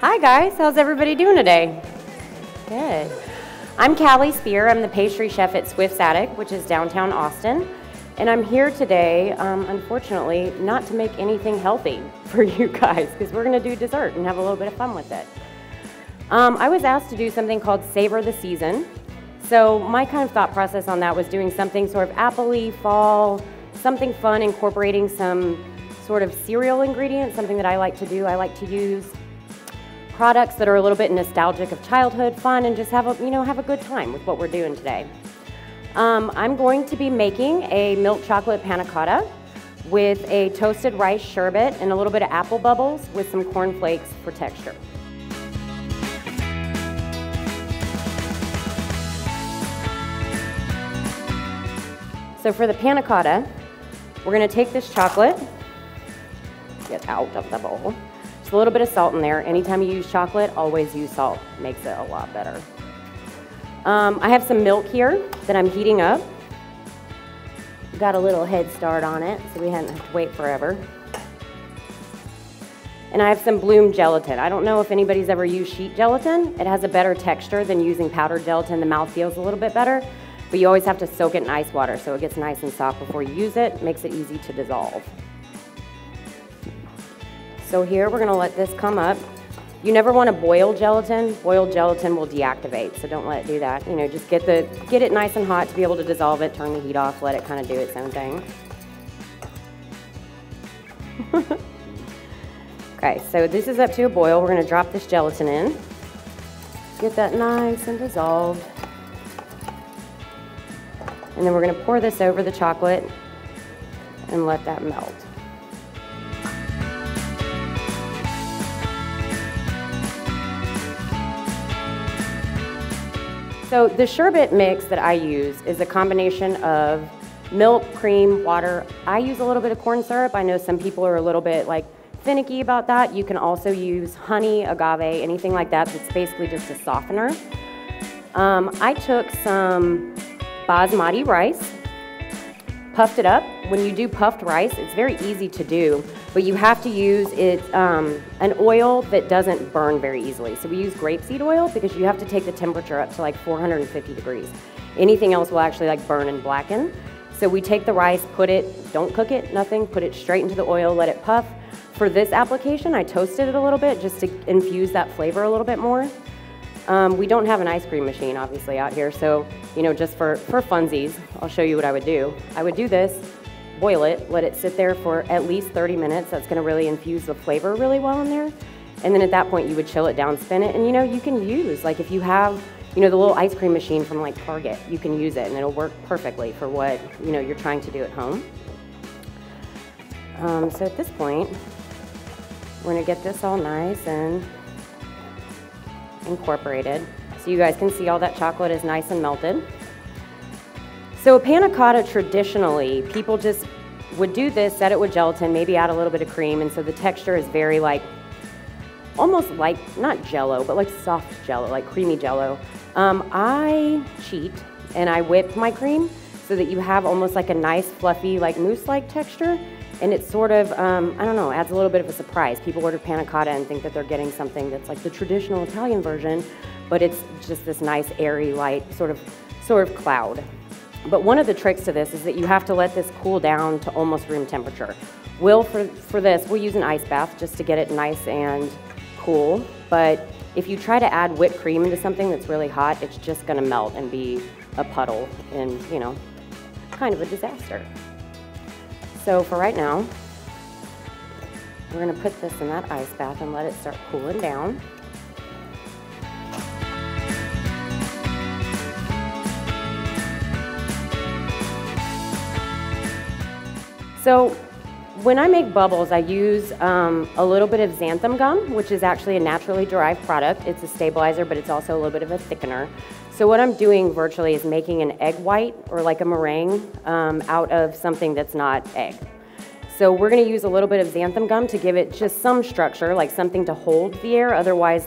Hi guys, how's everybody doing today? Good. I'm Callie Spear. I'm the pastry chef at Swift's Attic, which is downtown Austin. And I'm here today, unfortunately, not to make anything healthy for you guys, because we're gonna do dessert and have a little bit of fun with it. I was asked to do something called Savor the Season. So my kind of thought process on that was doing something sort of apple-y, fall, something fun, incorporating some sort of cereal ingredients, something that I like to do. I like to use products that are a little bit nostalgic of childhood, fun, and just have a good time with what we're doing today. I'm going to be making a milk chocolate panna cotta with a toasted rice sherbet and a little bit of apple bubbles with some corn flakes for texture. So for the panna cotta, we're going to take this chocolate, get out of the bowl. Just a little bit of salt in there. Anytime you use chocolate, always use salt. Makes it a lot better. I have some milk here that I'm heating up. Got a little head start on it, so we hadn't have to wait forever. And I have some bloom gelatin. I don't know if anybody's ever used sheet gelatin. It has a better texture than using powdered gelatin. The mouth feels a little bit better, but you always have to soak it in ice water so it gets nice and soft before you use it. Makes it easy to dissolve. So here we're gonna let this come up. You never want to boil gelatin. Boiled gelatin will deactivate, so don't let it do that. You know, just get it nice and hot to be able to dissolve it, turn the heat off, let it kind of do its own thing. Okay, so this is up to a boil. We're gonna drop this gelatin in. Get that nice and dissolved. And then we're gonna pour this over the chocolate and let that melt. So the sherbet mix that I use is a combination of milk, cream, water. I use a little bit of corn syrup. I know some people are a little bit finicky about that. You can also use honey, agave, anything like that. That's basically just a softener. I took some basmati rice, puffed it up. When you do puffed rice, it's very easy to do, but you have to use an oil that doesn't burn very easily. So we use grapeseed oil because you have to take the temperature up to 450 degrees. Anything else will actually burn and blacken. So we take the rice, don't cook it, nothing, put it straight into the oil, let it puff. For this application, I toasted it a little bit just to infuse that flavor a little bit more. We don't have an ice cream machine, obviously, out here, so, just for funsies, I'll show you what I would do. I would do this, boil it, let it sit there for at least 30 minutes. That's gonna really infuse the flavor really well in there. And then at that point, you would chill it down, spin it, and you can use, if you have, the little ice cream machine from Target, you can use it, and it'll work perfectly for what, you're trying to do at home. So at this point, we're gonna get this all nice and incorporated. So you guys can see all that chocolate is nice and melted. So a panna cotta, traditionally, people just would do this, set it with gelatin, maybe add a little bit of cream, and so the texture is very almost not jello, but soft jello, creamy jello. I cheat and I whip my cream so that you have almost a nice fluffy mousse-like texture, and it's sort of, I don't know, adds a little bit of a surprise. People order panna cotta and think that they're getting something that's the traditional Italian version, but it's just this nice, airy, light sort of cloud. But one of the tricks to this is that you have to let this cool down to almost room temperature. For this, we'll use an ice bath just to get it nice and cool, but if you try to add whipped cream into something that's really hot, it's just gonna melt and be a puddle and, kind of a disaster. So for right now, we're gonna put this in that ice bath and let it start cooling down. So when I make bubbles, I use a little bit of xanthan gum, which is actually a naturally derived product. It's a stabilizer, but it's also a little bit of a thickener. So what I'm doing virtually is making an egg white or a meringue out of something that's not egg. So we're gonna use a little bit of xanthan gum to give it just some structure, something to hold the air. Otherwise,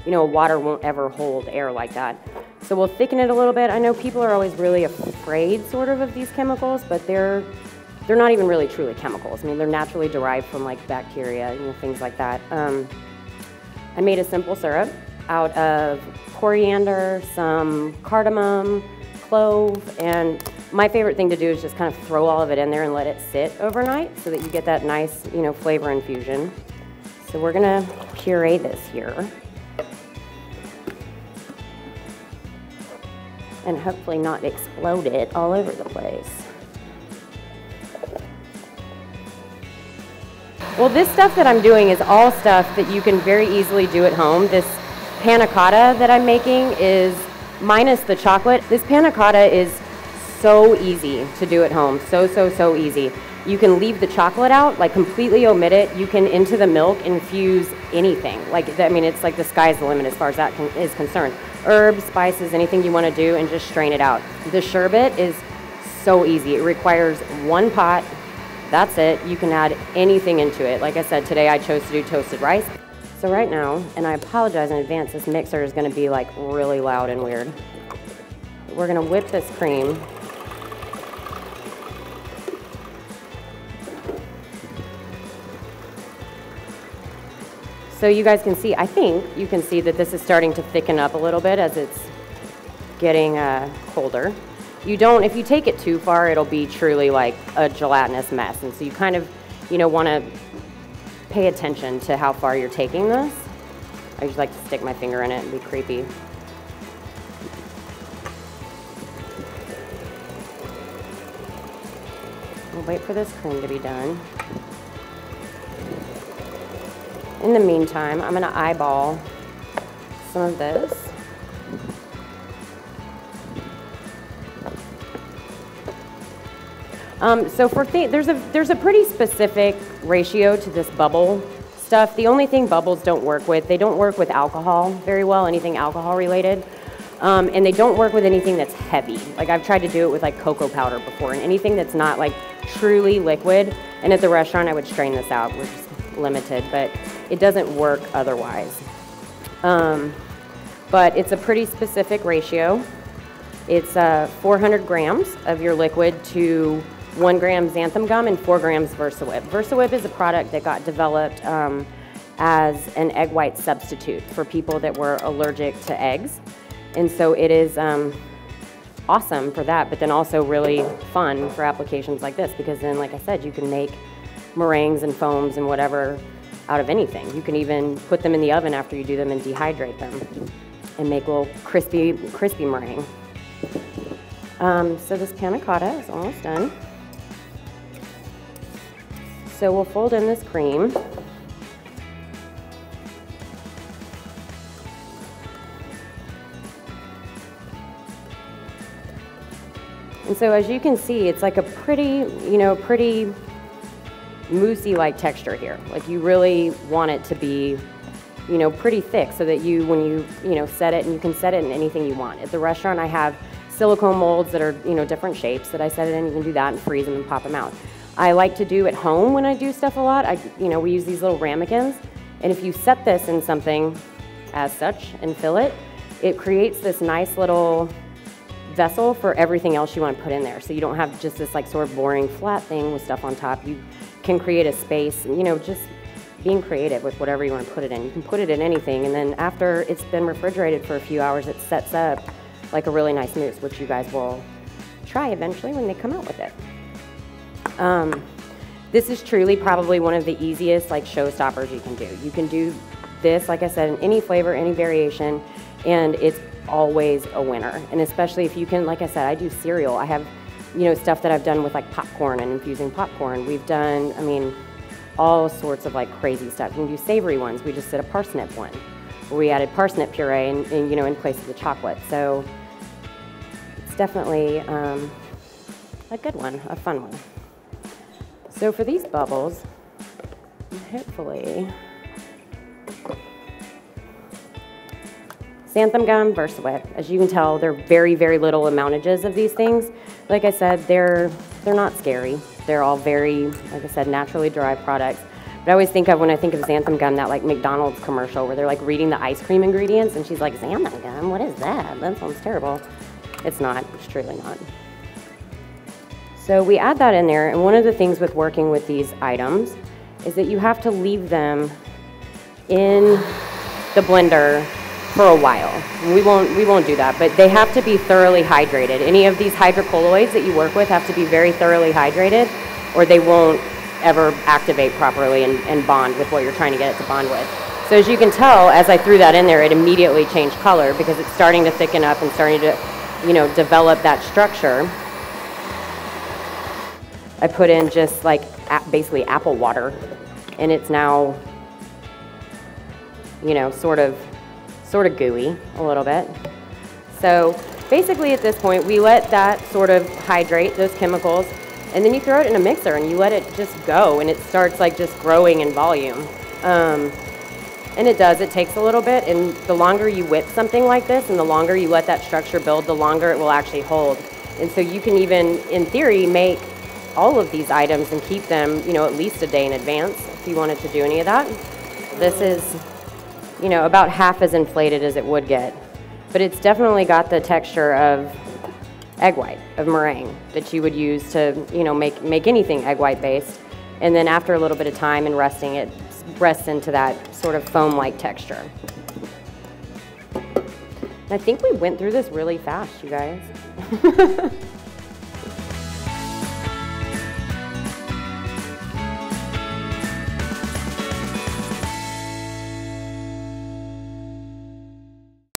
water won't ever hold air like that. So we'll thicken it a little bit. I know people are always really afraid of these chemicals, but they're not even really truly chemicals. I mean, they're naturally derived from bacteria, things like that. I made a simple syrup out of coriander, some cardamom, clove, and my favorite thing to do is just kind of throw all of it in there and let it sit overnight so that you get that nice, flavor infusion. So we're gonna puree this here. And hopefully not explode it all over the place. Well, this stuff that I'm doing is all stuff that you can very easily do at home. This panna cotta that I'm making is minus the chocolate. This panna cotta is so easy to do at home, so easy. You can leave the chocolate out, like completely omit it. You can, into the milk, infuse anything. It's like the sky's the limit as far as that is concerned. Herbs, spices, anything you want to do, and just strain it out. The sherbet is so easy. It requires one pot. That's it. You can add anything into it. Like I said, today I chose to do toasted rice. So right now, and I apologize in advance, this mixer is going to be like really loud and weird. We're going to whip this cream. So you guys can see, I think you can see that this is starting to thicken up a little bit as it's getting colder. If you take it too far, it'll be truly like a gelatinous mess. And so you kind of, want to pay attention to how far you're taking this. I just like to stick my finger in it and be creepy. We'll wait for this cream to be done. In the meantime, I'm going to eyeball some of this. There's a pretty specific ratio to this bubble stuff. The only thing bubbles don't work with, they don't work with alcohol very well, anything alcohol related. And they don't work with anything that's heavy. Like I've tried to do it with like cocoa powder before, and anything that's not like truly liquid. And at the restaurant, I would strain this out. We're just limited, but it doesn't work otherwise. But it's a pretty specific ratio. It's 400 grams of your liquid to 1 gram xanthan gum and 4 grams VersaWhip. VersaWhip is a product that got developed as an egg white substitute for people that were allergic to eggs. And so it is awesome for that, but then also really fun for applications like this, because then, like I said, you can make meringues and foams and whatever out of anything. You can even put them in the oven after you do them and dehydrate them and make little crispy meringue. So this panna cotta is almost done. So we'll fold in this cream. And so as you can see, it's like a pretty moussey-like texture here. Like you really want it to be, pretty thick so that when you set it, and you can set it in anything you want. At the restaurant, I have silicone molds that are, different shapes that I set it in. You can do that and freeze them and pop them out. I like to do at home when I do stuff a lot. We use these little ramekins, and if you set this in something as such and fill it, it creates this nice little vessel for everything else you want to put in there. So you don't have just this like sort of boring flat thing with stuff on top. You can create a space, and just being creative with whatever you want to put it in. You can put it in anything, and then after it's been refrigerated for a few hours, it sets up like a really nice mousse, which you guys will try eventually when they come out with it. This is truly probably one of the easiest like showstoppers you can do. You can do this, like I said, in any flavor, any variation, and it's always a winner. And especially if you can, like I said, I do cereal. I have, stuff that I've done with like popcorn and infusing popcorn. We've done, all sorts of like crazy stuff. You can do savory ones. We just did a parsnip one, where we added parsnip puree and in place of the chocolate. So it's definitely a good one, a fun one. So for these bubbles, hopefully, xanthan gum, VersaWhip. As you can tell, they're very, very little amountages of these things. Like I said, they're not scary. They're all very, like I said, naturally derived products. But I always think of, when I think of xanthan gum, that like McDonald's commercial where they're like reading the ice cream ingredients, and she's like, xanthan gum, what is that? That sounds terrible. It's not, it's truly not. So we add that in there, and one of the things with working with these items is that you have to leave them in the blender for a while. We won't do that, but they have to be thoroughly hydrated. Any of these hydrocolloids that you work with have to be very thoroughly hydrated, or they won't ever activate properly and bond with what you're trying to get it to bond with. So as you can tell, as I threw that in there, it immediately changed color because it's starting to thicken up and starting to, you know, develop that structure. I put in just like basically apple water, and it's now, you know, sort of gooey a little bit. So basically at this point, we let that sort of hydrate those chemicals, and then you throw it in a mixer and you let it just go, and it starts like just growing in volume. And it does, it takes a little bit, and the longer you whip something like this and the longer you let that structure build, the longer it will actually hold. And so you can even, in theory, make all of these items and keep them, you know, at least a day in advance if you wanted to do any of that. This is, you know, about half as inflated as it would get, but it's definitely got the texture of egg white, of meringue that you would use to, you know, make anything egg white based. And then after a little bit of time and resting, it rests into that sort of foam-like texture. And I think we went through this really fast, you guys.